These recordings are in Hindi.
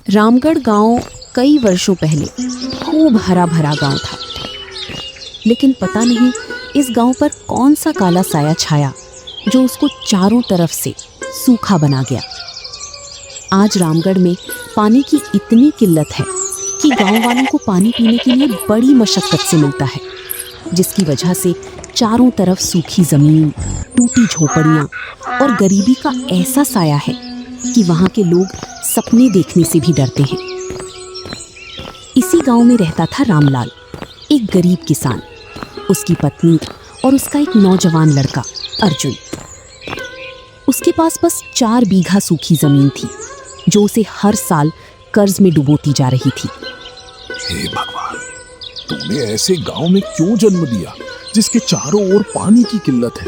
रामगढ़ गांव कई वर्षों पहले खूब हरा भरा गांव था, लेकिन पता नहीं इस गांव पर कौन सा काला साया छाया जो उसको चारों तरफ से सूखा बना गया। आज रामगढ़ में पानी की इतनी किल्लत है कि गांव वालों को पानी पीने के लिए बड़ी मशक्कत से मिलता है, जिसकी वजह से चारों तरफ सूखी जमीन, टूटी झोपड़ियां और गरीबी का ऐसा साया है कि वहां के लोग सपने देखने से भी डरते हैं। इसी गांव में रहता था रामलाल, एक गरीब किसान, उसकी पत्नी और उसका एक नौजवान लड़का अर्जुन। उसके पास बस 4 बीघा सूखी जमीन थी जो उसे हर साल कर्ज में डुबोती जा रही थी। हे भगवान, तुमने ऐसे गांव में क्यों जन्म दिया जिसके चारों ओर पानी की किल्लत है?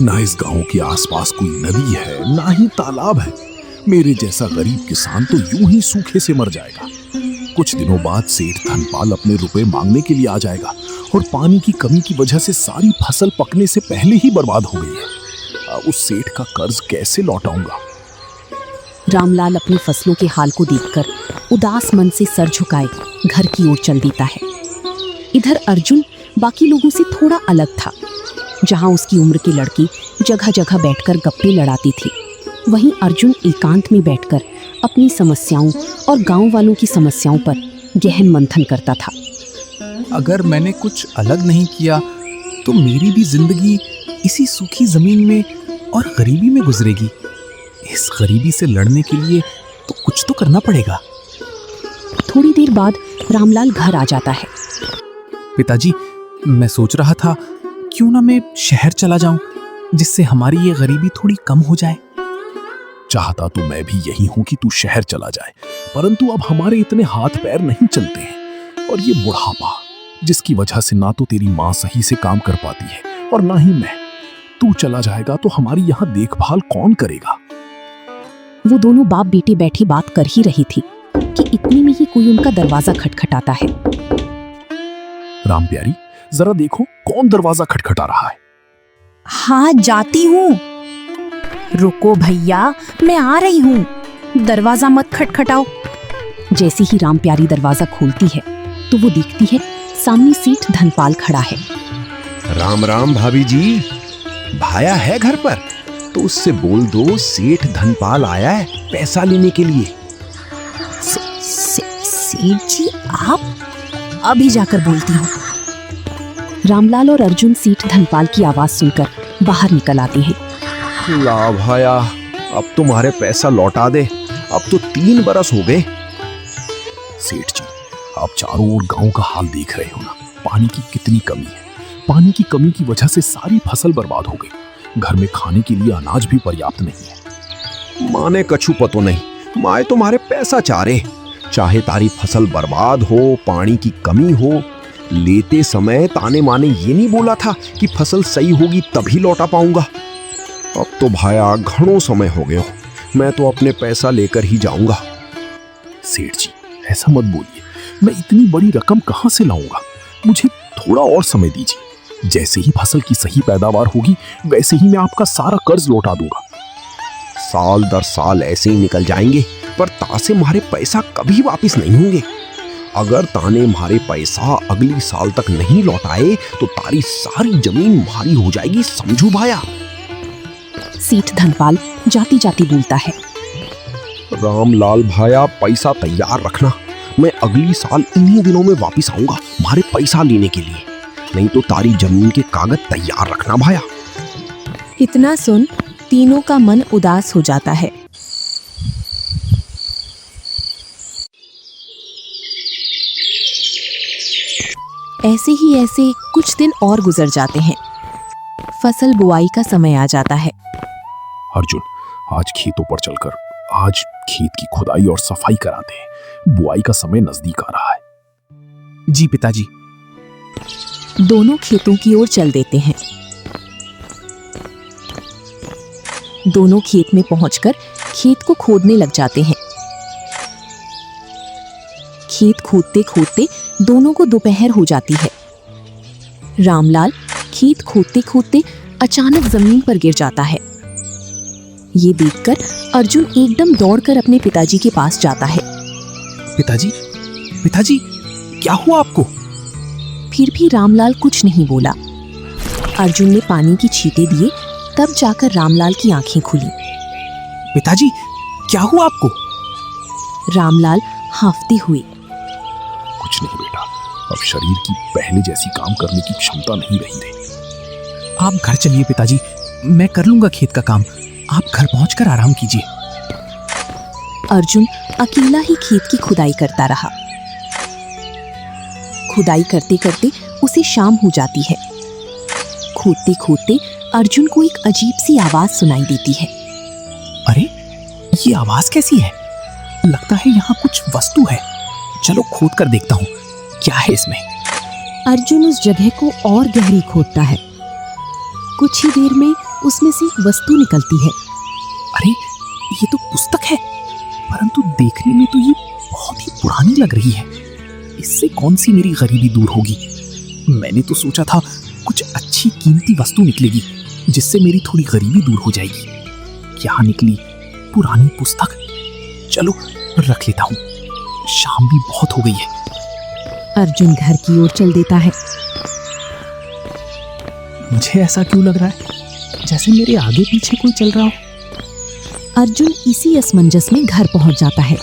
ना इस गांव के आसपास कोई नदी है, ना ही तालाब है। मेरे जैसा गरीब किसान तो यूं ही सूखे से मर जाएगा। कुछ दिनों बाद सेठ धनपाल अपने रुपए मांगने के लिए आ जाएगा और पानी की कमी की वजह से सारी फसल पकने से पहले ही बर्बाद हो गई है। उस सेठ का कर्ज कैसे लौटाऊंगा? रामलाल अपनी फसलों के हाल को देखकर उदास मन से सर झुकाए घर की ओर चल देता है। इधर अर्जुन बाकी लोगों से थोड़ा अलग था। जहां उसकी उम्र के लड़की जगह जगह बैठकर गप्पे लड़ाती थी, वहीं अर्जुन एकांत में बैठकर अपनी समस्याओं और गांव वालों की समस्याओं पर गहन मंथन करता था। अगर मैंने कुछ अलग नहीं किया तो मेरी भी जिंदगी इसी सूखी जमीन में और गरीबी में गुजरेगी। इस गरीबी से लड़ने के लिए तो कुछ तो करना पड़ेगा। थोड़ी देर बाद रामलाल घर आ जाता है। पिताजी, मैं सोच रहा था क्यों ना मैं शहर चला जाऊं, जिससे हमारी ये गरीबी थोड़ी कम हो जाए। चाहता तो मैं भी यही हूं कि तू शहर चला जाए, परंतु अब हमारे इतने हाथ पैर नहीं चलते हैं। और ये बुढ़ापा, जिसकी वजह से ना तो तेरी माँ सही से काम कर पाती है और ना ही मैं। तू चला जाएगा तो हमारी यहाँ देखभाल कौन करेगा? वो दोनों बाप बेटे बैठे बात कर ही रही थी कि इतनी में ही कोई उनका दरवाजा खटखटाता है। राम प्यारी, जरा देखो कौन दरवाजा खटखटा रहा है। हाँ, जाती हूँ। रुको भैया, मैं आ रही हूँ, दरवाजा मत खटखटाओ। जैसे ही राम प्यारी दरवाजा खोलती है तो वो देखती है सामने सेठ धनपाल खड़ा है। राम राम भाभी जी, भाया है घर पर तो उससे बोल दो सेठ धनपाल आया है पैसा लेने के लिए। सेठ जी, आप? अभी जाकर बोलती हूँ। रामलाल और अर्जुन सेठ धनपाल की आवाज सुनकर बाहर निकल आते हैं। ला भाया, अब तुम्हारे पैसा लौटा दे, अब तो 3 बरस हो गए। सेठ जी, आप चारों ओर गांव का हाल देख रहे हो ना, पानी की कितनी कमी है। पानी की कमी की वजह से सारी फसल बर्बाद हो गई। घर में खाने के लिए अनाज भी पर्याप्त नहीं है। माने कछु पतो नहीं, माए तुम्हारे पैसा चारे। चाहे तारी फसल बर्बाद हो, पानी की कमी हो, लेते समय ताने माने ये नहीं बोला था कि फसल सही होगी तभी लौटा पाऊंगा। अब तो भाया घणो समय हो गया, मैं तो अपने पैसा लेकर ही जाऊंगा। सेठ जी, ऐसा मत बोलिए, मैं इतनी बड़ी रकम कहां से लाऊंगा? मुझे थोड़ा और समय दीजिए। जैसे ही फसल की सही पैदावार होगी वैसे ही मैं आपका सारा कर्ज लौटा दूंगा। साल दर साल ऐसे ही निकल जाएंगे, पर तासे मारे पैसा कभी वापस नहीं होंगे। अगर ताने मारे पैसा अगली साल तक नहीं लौटाए तो तारी सारी जमीन मारी हो जाएगी, समझो भाया। सेठ धनपाल जाती जाती बोलता है। रामलाल भाया, पैसा तैयार रखना, मैं अगली साल इन्हीं दिनों में वापस आऊंगा मारे पैसा लेने के लिए। नहीं तो तारी जमीन के कागज तैयार रखना भाया। इतना सुन तीनों का मन उदास हो जाता है। ऐसे कुछ दिन और गुजर जाते हैं। फसल बुआई का समय आ जाता है। अर्जुन, आज खेतों पर चलकर आज खेत की खुदाई और सफाई कराते हैं। बुआई का समय नजदीक आ रहा है। जी पिताजी। दोनों खेतों की ओर चल देते हैं। दोनों खेत में पहुंचकर खेत को खोदने लग जाते हैं। खेत खोदते खोदते दोनों को दोपहर हो जाती है। रामलाल खेत खोदते खोदते अचानक जमीन पर गिर जाता है। ये देखकर अर्जुन एकदम दौड़कर अपने पिताजी के पास जाता है। पिताजी, पिताजी, क्या हुआ आपको? फिर भी रामलाल कुछ नहीं बोला। अर्जुन ने पानी की छींटे दिए, तब जाकर रामलाल की आंखें खुली। पिताजी, क्या हुआ आपको? रामलाल हांफते हुए, कुछ नहीं बेटा, अब शरीर की पहले जैसी काम करने की क्षमता नहीं रही रे। आप घर चलिए पिताजी, मैं कर लूंगा खेत का काम। आप घर पहुंचकर आराम कीजिए। अर्जुन अकेला ही खेत की खुदाई करता रहा। खुदाई करते करते उसे शाम हो जाती है। खोदते खोदते अर्जुन को एक अजीब सी आवाज सुनाई देती है। अरे, ये आवाज कैसी है? लगता है यहाँ कुछ वस्तु है। चलो खोद कर देखता हूँ, क्या है इसमें। अर्जुन उस जगह को और गहरी खोदता है। कुछ ही देर में उसमें से एक वस्तु निकलती है। अरे, ये तो पुस्तक है, परंतु देखने में तो ये बहुत ही पुरानी लग रही है। इससे कौन सी मेरी गरीबी दूर होगी? मैंने तो सोचा था कुछ अच्छी कीमती वस्तु निकलेगी जिससे मेरी थोड़ी गरीबी दूर हो जाएगी। क्या निकली? पुरानी पुस्तक। चलो रख लेता हूँ, शाम भी बहुत हो गई है। अर्जुन घर की ओर चल देता है। मुझे ऐसा क्यों लग रहा है जैसे मेरे आगे पीछे कोई चल रहा हो? अर्जुन इसी असमंजस में घर पहुंच जाता है।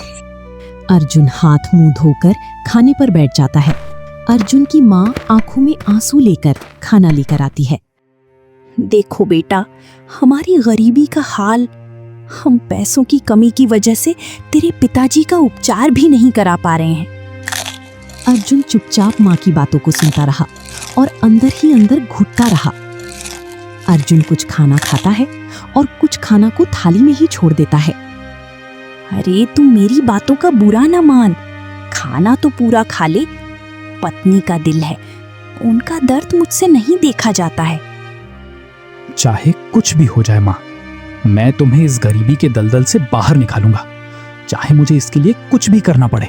अर्जुन हाथ मुंह धोकर खाने पर बैठ जाता है। अर्जुन की माँ आंखों में आंसू लेकर खाना लेकर आती है। देखो बेटा, हमारी गरीबी का हाल। हम पैसों की कमी की वजह से तेरे पिताजी का उपचार भी नहीं करा पा रहे हैं। अर्जुन चुपचाप माँ की बातों को सुनता रहा और अंदर ही अंदर घुटता रहा। अर्जुन कुछ खाना खाता है और कुछ खाना को थाली में ही छोड़ देता है। अरे तू मेरी बातों का बुरा ना मान, खाना तो पूरा खा ले। पत्नी का दिल है, उनका दर्द मुझसे नहीं देखा जाता है। चाहे कुछ भी हो जाए माँ, मैं तुम्हें इस गरीबी के दलदल से बाहर निकालूंगा, चाहे मुझे इसके लिए कुछ भी करना पड़े।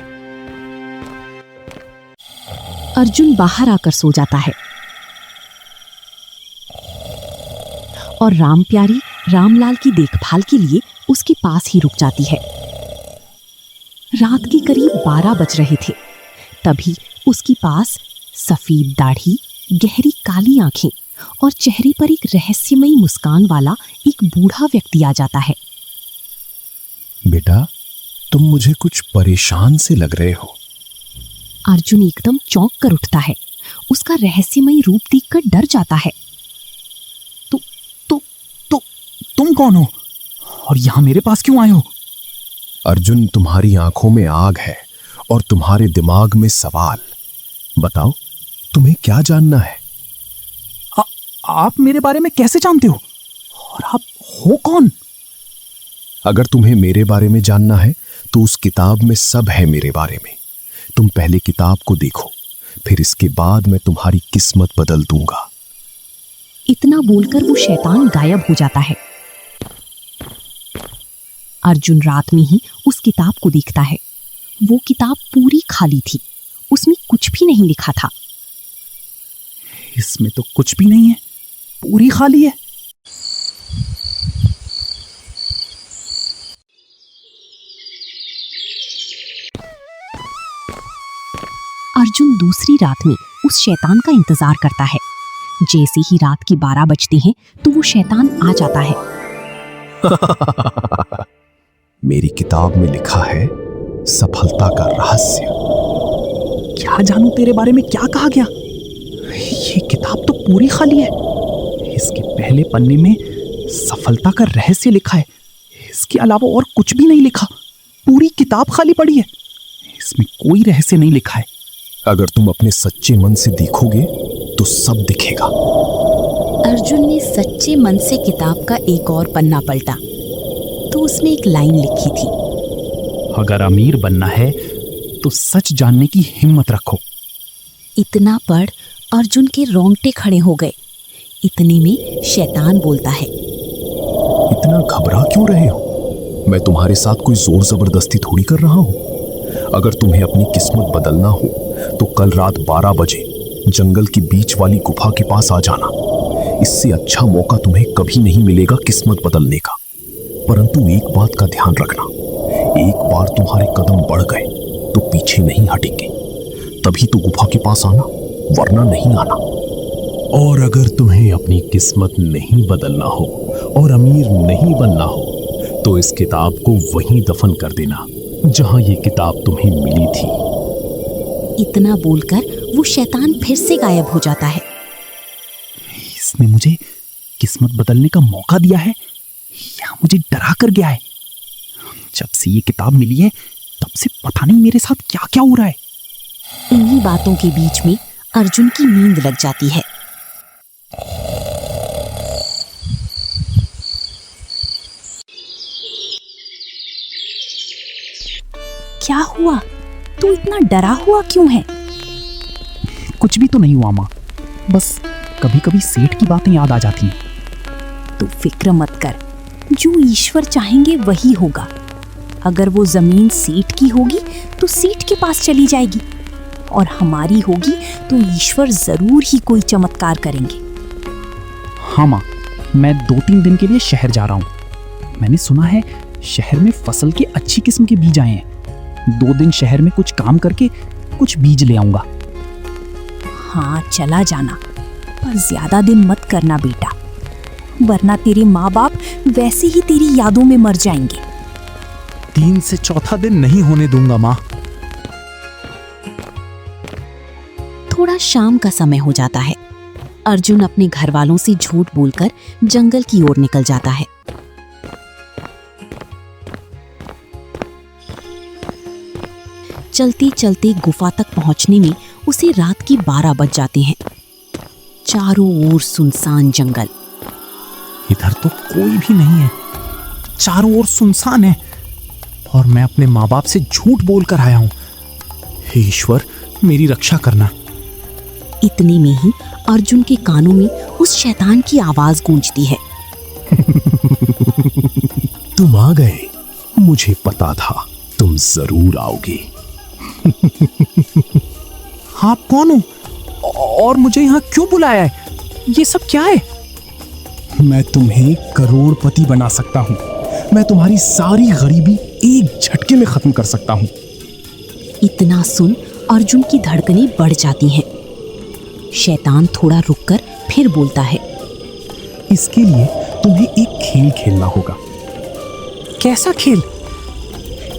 अर्जुन बाहर आकर सो जाता है और राम प्यारी रामलाल की देखभाल के लिए उसके पास ही रुक जाती है। रात के करीब 12 बज रहे थे। तभी उसके पास सफेद दाढ़ी, गहरी काली आंखें और चेहरे पर एक रहस्यमयी मुस्कान वाला एक बूढ़ा व्यक्ति आ जाता है। बेटा, तुम मुझे कुछ परेशान से लग रहे हो। अर्जुन एकदम चौंक कर उठता है। उसका रहस्यमयी रूप देखकर डर जाता है। तुम कौन हो और यहाँ मेरे पास क्यों आए हो? अर्जुन, तुम्हारी आंखों में आग है और तुम्हारे दिमाग में सवाल। बताओ, तुम्हें क्या जानना है? आप मेरे बारे में कैसे जानते हो और आप हो कौन? अगर तुम्हें मेरे बारे में जानना है तो उस किताब में सब है मेरे बारे में। तुम पहले किताब को देखो, फिर इसके बाद मैं तुम्हारी किस्मत बदल दूंगा। इतना बोलकर वो शैतान गायब हो जाता है। अर्जुन रात में ही उस किताब को देखता है। वो किताब पूरी खाली थी, उसमें कुछ भी नहीं लिखा था। इसमें तो कुछ भी नहीं है, पूरी खाली है। अर्जुन दूसरी रात में उस शैतान का इंतजार करता है। जैसे ही रात के 12 बजते हैं तो वो शैतान आ जाता है। मेरी किताब में लिखा है सफलता का रहस्य। क्या जानूं तेरे बारे में क्या कहा गया? ये किताब तो पूरी खाली है। इसके पहले पन्ने में सफलता का रहस्य लिखा है, इसके अलावा और कुछ भी नहीं लिखा। पूरी किताब खाली पड़ी है, इसमें कोई रहस्य नहीं लिखा है। अगर तुम अपने सच्चे मन से देखोगे तो सब दिखेगा। अर्जुन ने सच्चे मन से किताब का एक और पन्ना पलटा तो उसमें एक लाइन लिखी थी, अगर अमीर बनना है तो सच जानने की हिम्मत रखो। इतना पढ़ अर्जुन के रोंगटे खड़े हो गए। इतने में शैतान बोलता है, इतना घबरा क्यों रहे हो? मैं तुम्हारे साथ कोई जोर जबरदस्ती थोड़ी कर रहा हूं। अगर तुम्हें अपनी किस्मत बदलना हो तो कल रात 12 बजे जंगल की बीच वाली गुफा के पास आ जाना। इससे अच्छा मौका तुम्हें कभी नहीं मिलेगा किस्मत बदलने का। परंतु एक बात का ध्यान रखना, एक बार तुम्हारे कदम बढ़ गए तो पीछे नहीं हटेंगे। तभी तो गुफा के पास आना, वरना नहीं आना। और अगर तुम्हें अपनी किस्मत नहीं बदलना हो और अमीर नहीं बनना हो तो इस किताब को वहीं दफन कर देना जहां ये किताब तुम्हें मिली थी। इतना बोलकर वो शैतान फिर से गायब हो जाता है। इसने मुझे किस्मत बदलने का मौका दिया है या मुझे डरा कर गया है? जब से ये किताब मिली है तब से पता नहीं मेरे साथ क्या क्या हो रहा है। इन्हीं बातों के बीच में अर्जुन की नींद लग जाती है। क्या हुआ? तू इतना डरा हुआ क्यों है? कुछ भी तो नहीं हुआ माँ, बस कभी कभी सेठ की बातें याद आ जाती हैं। तू फिक्र मत कर, जो ईश्वर चाहेंगे वही होगा। अगर वो जमीन सेठ की होगी तो सेठ के पास चली जाएगी, और हमारी होगी तो ईश्वर जरूर ही कोई चमत्कार करेंगे। हाँ माँ, मैं 2-3 दिन के लिए शहर जा रहा हूँ। मैंने सुना है शहर में फसल के अच्छी किस्म के बीज आए हैं। 2 दिन शहर में कुछ काम करके कुछ बीज ले आऊंगा। हाँ, चला जाना, पर ज्यादा दिन मत करना बेटा, वरना तेरे माँ बाप वैसे ही तेरी यादों में मर जाएंगे। 3 से 4था दिन नहीं होने दूंगा माँ। थोड़ा शाम का समय हो जाता है। अर्जुन अपने घर वालों से झूठ बोलकर जंगल की ओर निकल जाता है। चलते चलते गुफा तक पहुंचने में उसे रात के 12 बज जाते हैं। चारों ओर सुनसान जंगल। इधर तो कोई भी नहीं है, चारों ओर सुनसान है, और मैं अपने माँ बाप से झूठ बोलकर आया हूँ। हे ईश्वर, मेरी रक्षा करना। इतने में ही अर्जुन के कानों में उस शैतान की आवाज गूंजती है। तुम आ गए, मुझे पता था तुम जरूर आओगे। आप कौन हो और मुझे यहाँ क्यों बुलाया है? ये सब क्या है? मैं तुम्हें करोड़पति बना सकता हूँ। मैं तुम्हारी सारी गरीबी एक झटके में खत्म कर सकता हूँ। इतना सुन अर्जुन की धड़कनें बढ़ जाती हैं। शैतान थोड़ा रुककर फिर बोलता है, इसके लिए तुम्हें एक खेल खेलना होगा। कैसा खेल?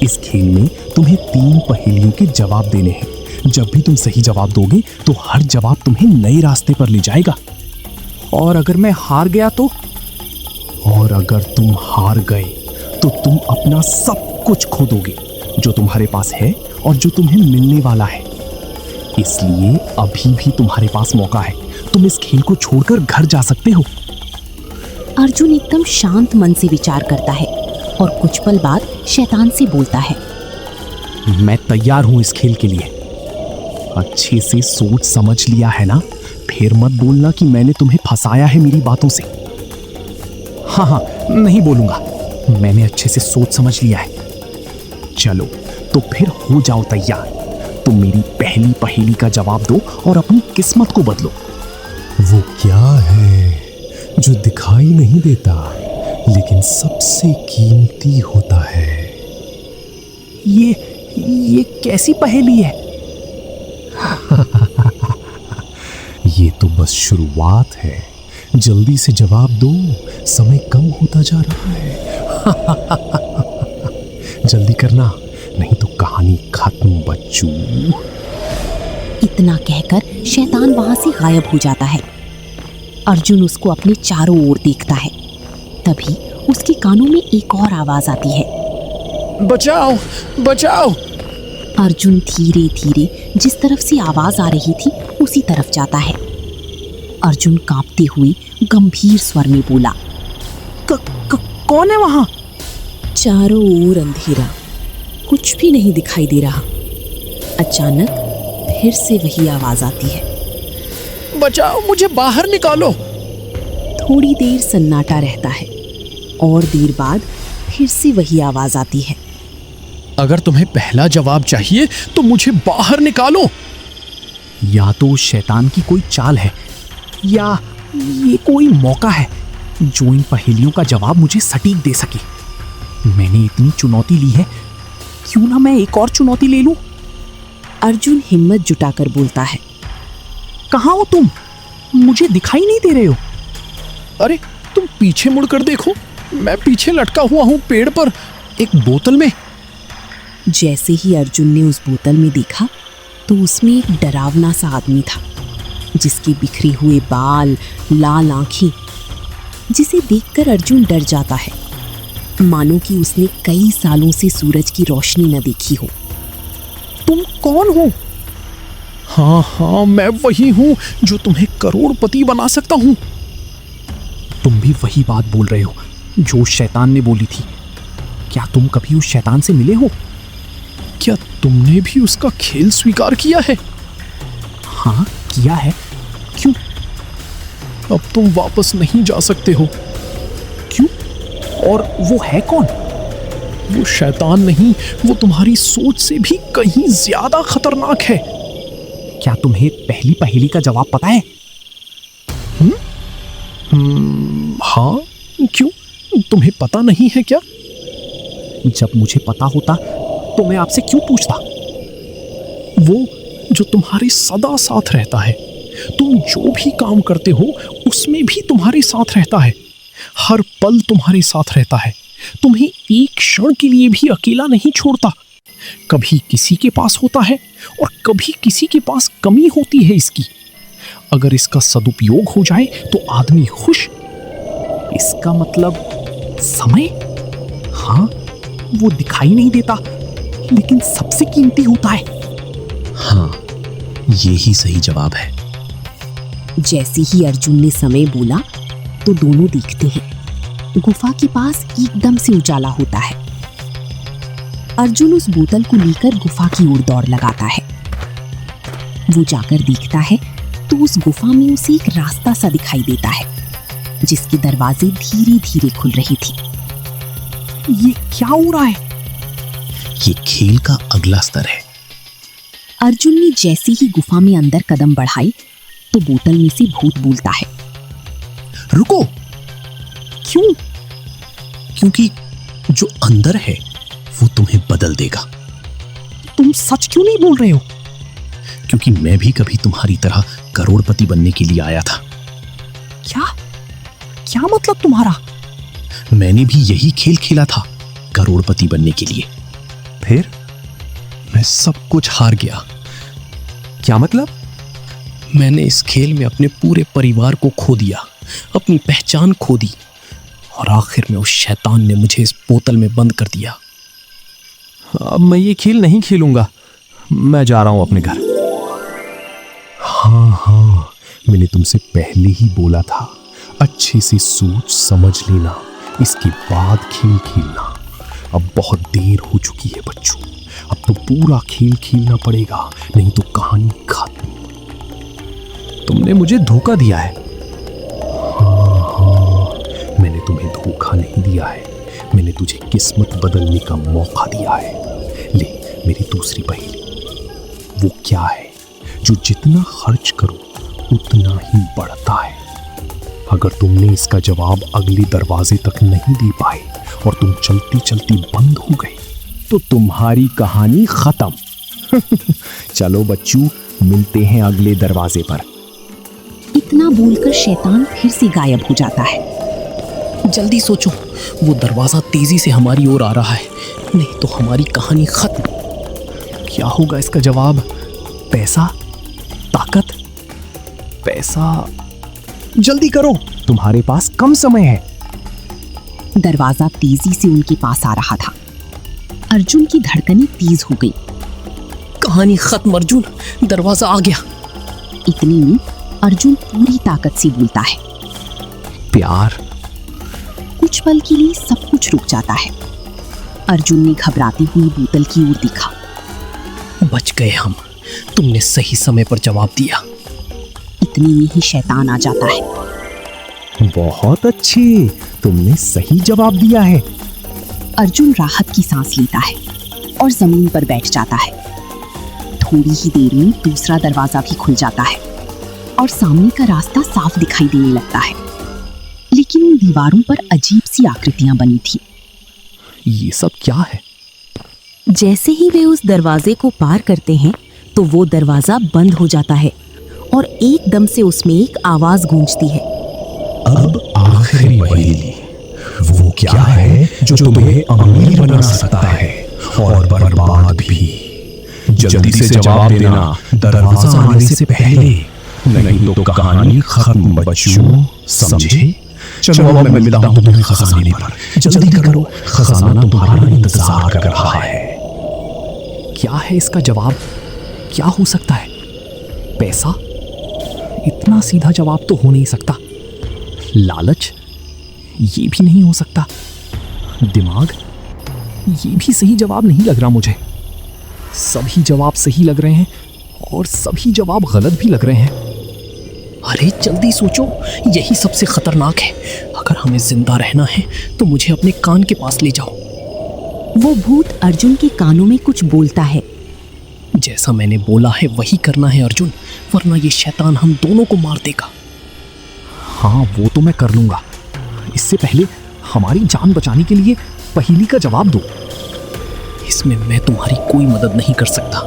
इस खेल में तुम्हें 3 पहेलियों के जवाब देने हैं। जब भी तुम सही जवाब दोगे तो हर जवाब तुम्हें नए रास्ते पर ले जाएगा। और अगर मैं हार गया तो? और अगर तुम हार गए तो तुम अपना सब कुछ खो दोगे जो तुम्हारे पास है और जो तुम्हें मिलने वाला है। इसलिए अभी भी तुम्हारे पास मौका है। तुम इस खेल को छोड़कर घर जा सकते हो। अर्जुन एकदम शांत मन से विचार करता है और कुछ पल बाद शैतान से बोलता है, मैं तैयार हूं इस खेल के लिए। अच्छे से सोच समझ लिया है ना? फिर मत बोलना कि मैंने तुम्हें फंसाया है मेरी बातों से। हाँ हाँ, नहीं बोलूंगा। मैंने अच्छे से सोच समझ लिया है। चलो तो फिर हो जाओ तैयार। तुम मेरी पहली पहेली का जवाब दो और अपनी किस्मत को बदलो। वो क्या है जो दिखाई नहीं देता लेकिन सबसे कीमती होता है? ये कैसी पहेली है? ये तो बस शुरुआत है। जल्दी से जवाब दो, समय कम होता जा रहा है। जल्दी करना, नहीं तो कहानी खत्म बच्चू। इतना कहकर शैतान वहां से गायब हो जाता है। अर्जुन उसको अपने चारों ओर देखता है। तभी उसके कानों में एक और आवाज आती है, बचाओ बचाओ। अर्जुन धीरे धीरे जिस तरफ से आवाज आ रही थी उसी तरफ जाता है। अर्जुन कांपते हुए गंभीर स्वर में बोला, कौन है वहां? चारों ओर अंधेरा, कुछ भी नहीं दिखाई दे रहा। अचानक फिर से वही आवाज आती है, बचाओ, मुझे बाहर निकालो। थोड़ी देर सन्नाटा रहता है और देर बाद फिर से वही आवाज आती है, अगर तुम्हें पहला जवाब चाहिए तो मुझे बाहर निकालो। या तो शैतान की कोई चाल है या ये कोई मौका है जो इन पहेलियों का जवाब मुझे सटीक दे सके। मैंने इतनी चुनौती ली है, क्यों ना मैं एक और चुनौती ले लूं। अर्जुन हिम्मत जुटाकर बोलता है। कहाँ हो तुम? मुझे दिखाई नहीं दे रहे हो। अरे तुम पीछे मुड़कर देखो, मैं पीछे लटका हुआ हूँ पेड़ पर, एक बोतल में। जैसे ही अर्जुन ने उस बोतल में देखा तो उसमें एक डरावना सा आदमी था, जिसके बिखरे हुए बाल, लाल आंखें, जिसे देखकर अर्जुन डर जाता है, मानो कि उसने कई सालों से सूरज की रोशनी न देखी हो। तुम कौन हो? हाँ, मैं वही हूँ जो तुम्हें करोड़पति बना सकता हूँ। तुम भी वही बात बोल रहे हो जो शैतान ने बोली थी। क्या तुम कभी उस शैतान से मिले हो? क्या तुमने भी उसका खेल स्वीकार किया है? हाँ, किया है। क्यों? अब तुम वापस नहीं जा सकते हो। क्यों? और वो है कौन? वो शैतान नहीं, वो तुम्हारी सोच से भी कहीं ज्यादा खतरनाक है। क्या तुम्हें पहली पहेली का जवाब पता है? हाँ, क्यों? तुम्हें पता नहीं है क्या? जब मुझे पता होता तो मैं आपसे क्यों पूछता? वो जो तुम्हारे सदा साथ रहता है, तुम जो भी काम करते हो उसमें भी तुम्हारे साथ रहता है, हर पल तुम्हारे साथ रहता है, तुम्हें एक क्षण के लिए भी अकेला नहीं छोड़ता। कभी किसी के पास होता है और कभी किसी के पास कमी होती है इसकी। अगर इसका सदुपयोग हो जाए तो आदमी खुश। इसका मतलब समय? हाँ, वो दिखाई नहीं देता लेकिन सबसे कीमती होता है। हाँ, ये ही सही जवाब है। जैसे ही अर्जुन ने समय बोला तो दोनों देखते हैं, गुफा के पास एकदम से उजाला होता है। अर्जुन उस बोतल को लेकर गुफा की ओर दौड़ लगाता है। वो जाकर देखता है तो उस गुफा में उसे एक रास्ता सा दिखाई देता है, जिसके दरवाजे धीरे धीरे खुल रहे थे। ये क्या हो रहा है? ये खेल का अगला स्तर है। अर्जुन ने जैसे ही गुफा में अंदर कदम बढ़ाए तो बोतल में से भूत बोलता है। रुको। क्यों? क्योंकि जो अंदर है वो तुम्हें बदल देगा। तुम सच क्यों नहीं बोल रहे हो? क्योंकि मैं भी कभी तुम्हारी तरह करोड़पति बनने के लिए आया था। क्या? क्या मतलब तुम्हारा? मैंने भी यही खेल खेला था, करोड़पति बनने के लिए। फिर? मैं सब कुछ हार गया। क्या मतलब? मैंने इस खेल में अपने पूरे परिवार को खो दिया, अपनी पहचान खो दी, और आखिर में उस शैतान ने मुझे इस बोतल में बंद कर दिया। अब मैं ये खेल नहीं खेलूंगा, मैं जा रहा हूं अपने घर। हाँ, मैंने तुमसे पहले ही बोला था, अच्छे से सोच समझ लेना, इसके बाद खेल खेलना। अब बहुत देर हो चुकी है बच्चों, अब तो पूरा खेल खेलना पड़ेगा, नहीं तो कहानी खत्म। तुमने मुझे धोखा दिया है। हाँ, मैंने तुम्हें धोखा नहीं दिया है, मैंने तुझे किस्मत बदलने का मौका दिया है। ले मेरी दूसरी पहेली। वो क्या है जो जितना खर्च करो उतना ही बढ़ता है? अगर तुमने इसका जवाब अगले दरवाजे तक नहीं दे पाए और तुम चलती चलती बंद हो गए तो तुम्हारी कहानी खत्म। चलो बच्चों, मिलते हैं अगले दरवाजे पर। इतना बोलकर शैतान फिर से गायब हो जाता है। जल्दी सोचो, वो दरवाजा तेजी से हमारी ओर आ रहा है, नहीं तो हमारी कहानी खत्म। क्या होगा इसका जवाब? पैसा? ताकत? पैसा? जल्दी करो, तुम्हारे पास कम समय है। दरवाजा तेजी से उनके पास आ रहा था। अर्जुन की धड़कनें तेज हो गई। कहानी खत्म अर्जुन, दरवाजा आ गया। इतने में अर्जुन पूरी ताकत से बोलता है। प्यार? कुछ पल के लिए सब कुछ रुक जाता है। अर्जुन ने घबराती हुई बोतल की ओर देखा। बच गए हम, तुमने सही समय पर जवाब दिया। इतने में ही शैतान आ जाता है। बहुत अच्छे, तुमने सही जवाब दिया है। अर्जुन राहत की सांस लेता है और जमीन पर बैठ जाता है। थोड़ी ही देर में दूसरा दरवाजा भी खुल जाता है और सामने का रास्ता साफ दिखाई देने लगता है। लेकिन उन दीवारों पर अजीब सी आकृतियां बनी थी। ये सब क्या है? जैसे ही वे उस दरवाजे को पार करते हैं तो वो दरवाजा बंद हो जाता है और एकदम से उसमें एक आवाज गूंजती है। अब आखिरी पहेली, वो क्या है जो तुम्हें अमीर बना सकता है और बर्बाद भी? जल्दी से जवाब देना दरवाजा आने से पहले, नहीं तो कहानी खत्म बच्चों, समझे? चलो अब मैं मिलता हूं तुम्हें खजाने पर। जल्दी करो, खजाना तुम्हारा इंतजार कर रहा है। क्या है इसका जवाब? क्या हो सकता है? पैसा? इतना सीधा जवाब तो हो नहीं सकता। लालच? ये भी नहीं हो सकता। दिमाग? ये भी सही जवाब नहीं लग रहा मुझे। सभी जवाब सही लग रहे हैं और सभी जवाब गलत भी लग रहे हैं। अरे जल्दी सोचो, यही सबसे खतरनाक है। अगर हमें जिंदा रहना है तो मुझे अपने कान के पास ले जाओ। वो भूत अर्जुन के कानों में कुछ बोलता है। जैसा मैंने बोला है वही करना है अर्जुन, वरना ये शैतान हम दोनों को मार देगा। हाँ, वो तो मैं कर लूंगा। इससे पहले हमारी जान बचाने के लिए पहेली का जवाब दो। इसमें मैं तुम्हारी कोई मदद नहीं कर सकता।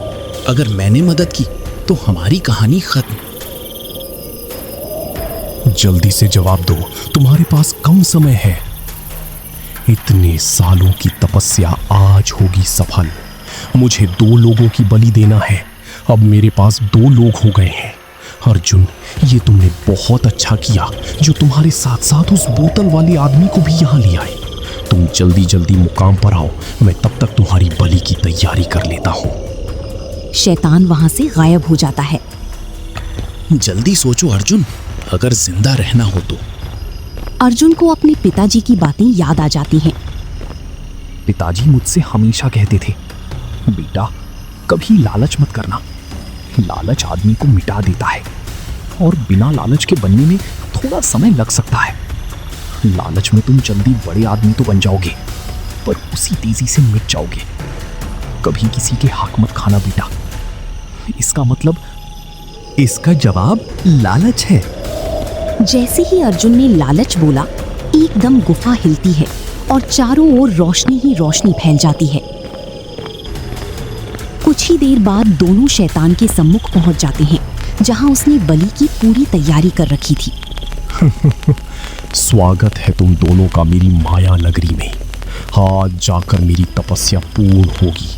अगर मैंने मदद की तो हमारी कहानी खत्म। जल्दी से जवाब दो, तुम्हारे पास कम समय है। इतने सालों की तपस्या आज होगी सफल। मुझे 2 लोगों की बलि देना है। अब मेरे पास 2 लोग हो गए हैं। अर्जुन, ये तुमने बहुत अच्छा किया जो तुम्हारे साथ साथ उस बोतल वाले आदमी को भी यहाँ ले आए। तुम जल्दी जल्दी मुकाम पर आओ, मैं तब तक तुम्हारी बलि की तैयारी कर लेता हूँ। शैतान वहां से गायब हो जाता है। जल्दी सोचो अर्जुन, अगर जिंदा रहना हो तो। अर्जुन को अपने पिताजी की बातें याद आ जाती हैं। पिताजी मुझसे हमेशा कहते थे, बेटा कभी लालच मत करना। लालच आदमी को मिटा देता है और बिना लालच के बनने में थोड़ा समय लग सकता है। लालच में तुम जल्दी बड़े आदमी तो बन जाओगे, पर उसी तेजी से मिट जाओगे। कभी किसी के हक मत खाना बेटा। इसका मतलब, इसका जवाब लालच है। जैसे ही अर्जुन ने लालच बोला, एकदम गुफा हिलती है और चारों ओर रोशनी ही रोशनी फैल जाती है। कुछ ही देर बाद दोनों शैतान के सम्मुख पहुंच जाते हैं, जहां उसने बलि की पूरी तैयारी कर रखी थी। स्वागत है तुम दोनों का मेरी माया नगरी में। आज जाकर मेरी तपस्या पूर्ण होगी।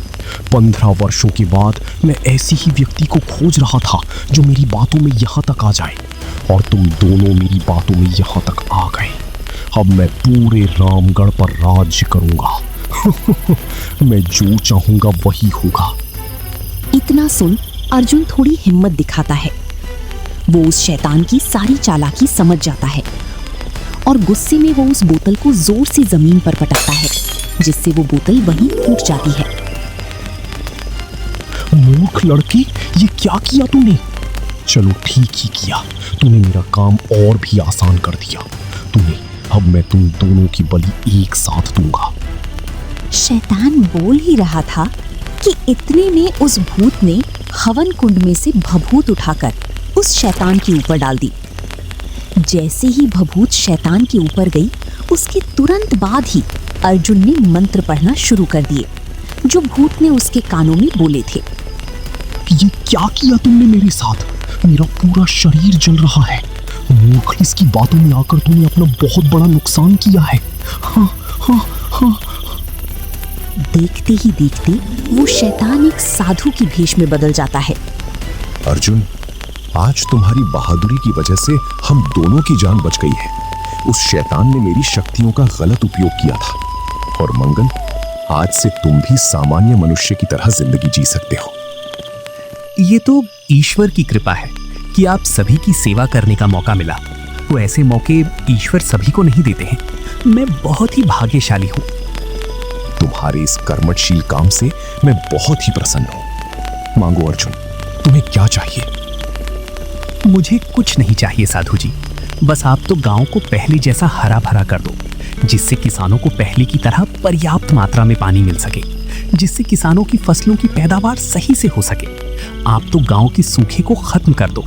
15 वर्षों के बाद मैं ऐसी ही व्यक्ति को खोज रहा था जो मेरी बातों में यहाँ तक आ जाए, और तुम दोनों मेरी बातों में यहाँ तक आ गए। अब मैं पूरे रामगढ़ पर राज्य करूंगा। मैं जो चाहूंगा वही होगा। इतना सुन अर्जुन थोड़ी हिम्मत दिखाता है। वो उस शैतान की सारी चालाकी समझ जाता है और गुस्से में वो उस बोतल को जोर से जमीन पर पटकता है, जिससे वो बोतल वहीं टूट जाती है। मूर्ख लड़की, ये क्या किया तूने? चलो ठीक ही किया, तूने मेरा काम और भी आसान कर दिया। अब मैं तुम दोनों की बलि एक साथ दूंगा। शैतान बोल ही रहा था कि इतने में उस भूत ने हवन कुंड में से भभूत उठाकर उस शैतान के ऊपर डाल दी। जैसे ही भभूत शैतान के ऊपर गई, उसके तुरंत बाद ही अर्जुन ने मंत्र पढ़ना शुरू कर दिए, जो भूत ने उसके कानों में बोले थे। ये क्या किया तुमने मेरे साथ? मेरा पूरा शरीर जल रहा है। मूर्ख, इसकी बातों में आकर तूने अपना बहुत बड़ा नुकसान किया है। हाँ हाँ हाँ। देखते ही देखते वो शैतान एक साधु की भेष में बदल जाता है। अर्जुन, आज तुम्हारी बहादुरी की वजह से हम दोनों की जान बच गई है। उस शैतान ने मेरी शक्तियों का गलत उपयोग किया था। और मंगल, आज से तुम भी सामान्य मनुष्य की तरह जिंदगी जी सकते हो। ये तो ईश्वर की कृपा है कि आप सभी की सेवा करने का मौका मिला। वो ऐसे मौके ईश्वर सभी को नहीं देते हैं। मैं बहुत ही भाग्यशाली हूँ। तुम्हारे इस कर्मठशील काम से मैं बहुत ही प्रसन्न हूँ। मांगो अर्जुन, तुम्हें क्या चाहिए? मुझे कुछ नहीं चाहिए साधु जी, बस आप तो गांव को पहले जैसा हरा भरा कर दो, जिससे किसानों को पहले की तरह पर्याप्त मात्रा में पानी मिल सके। जिससे किसानों की फसलों की पैदावार सही से हो सके। आप तो गांव के सूखे को खत्म कर दो।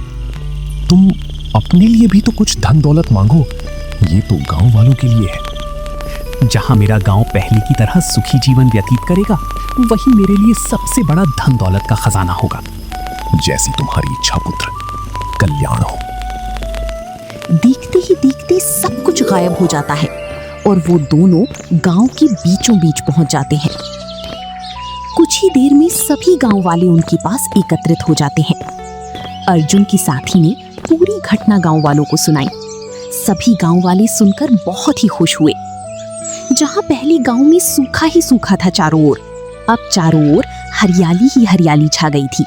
तुम अपने लिए भी तो कुछ धन दौलत मांगो, ये तो गांव वालों के लिए है। जहां मेरा गांव पहले की तरह सुखी जीवन व्यतीत करेगा, वही मेरे लिए सबसे बड़ा धन दौलत का खजाना होगा। जैसी तुम्हारी इच्छा पुत्र, कल्याण हो। देखते ही देखते सब कुछ गायब हो जाता है और वो दोनों गांव के बीचों बीच पहुंच जाते हैं। कुछ ही देर में सभी गांव वाले उनके पास एकत्रित हो जाते हैं। अर्जुन की साथी ने पूरी घटना गांव वालों को सुनाई। सभी गांव वाले सुनकर बहुत ही खुश हुए। जहां पहले गांव में सूखा ही सूखा था चारों ओर, अब चारों ओर हरियाली ही हरियाली छा गई थी।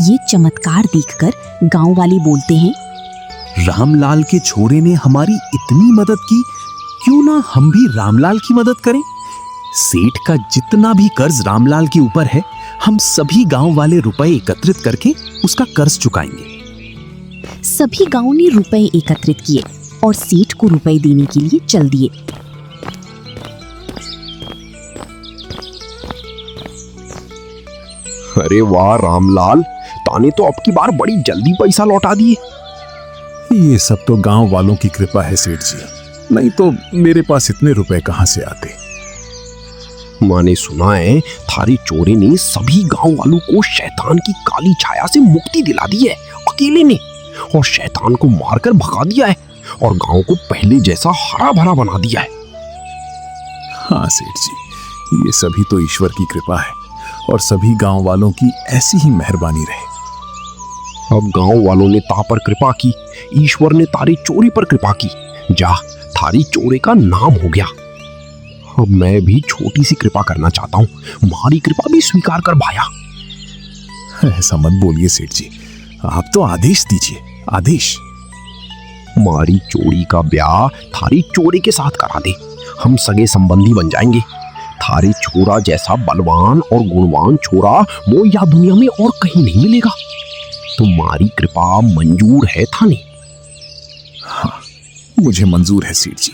ये चमत्कार देखकर गांव वाले बोलते हैं, रामलाल के छोरे ने हमारी इतनी मदद की, क्यों ना हम भी रामलाल की मदद करें। सेठ का जितना भी कर्ज रामलाल के ऊपर है, हम सभी गांव वाले रुपए एकत्रित करके उसका कर्ज चुकाएंगे। सभी गांव ने रुपए एकत्रित किए और सेठ को रुपए देने के लिए चल दिए। अरे वाह रामलाल, ताने तो अब की बार बड़ी जल्दी पैसा लौटा दिए। ये सब तो गांव वालों की कृपा है सेठ जी, नहीं तो मेरे पास इतने रुपए कहां से आते। मैंने सुना है थारे चोरे ने सभी गांव वालों को शैतान की काली छाया से मुक्ति दिला दी है अकेले ने, और शैतान को मारकर भगा दिया है और गांव को पहले जैसा हरा भरा बना दिया है। हाँ सेठ जी, ये सभी तो ईश्वर की कृपा है और सभी गांव वालों की ऐसी ही मेहरबानी रहे। अब गांव वालों ने ता पर कृपा की, ईश्वर ने तारी चोरी पर कृपा की। जा, थारी चोरे का नाम हो गया। अब मैं भी छोटी सी कृपा करना चाहता हूँ, हमारी कृपा भी स्वीकार कर भाया। ऐसा मत बोलिए सेठ जी, आप तो आदेश दीजिए, आदेश। हमारी चोरी का ब्याह थारी चोरे के साथ करा दे, हम सगे संबंधी बन जाएंगे। थारे छोरा जैसा बलवान और गुणवान छोरा वो या दुनिया में और कहीं नहीं मिलेगा। तुम्हारी कृपा मंजूर है थाने? हाँ, मुझे मंजूर है सेठ जी।